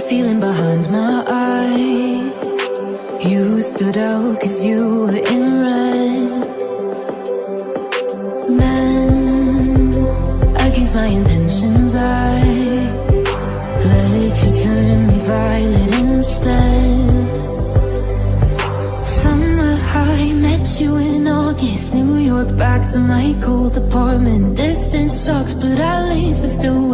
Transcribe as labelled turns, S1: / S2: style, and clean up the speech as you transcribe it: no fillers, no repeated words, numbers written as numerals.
S1: feeling behind my eyes. You stood out cause you were in red. Man, against my intentions I let you turn me violet instead. Summer high, met you in August. New York back to my cold apartment. Distance sucks but at least it's still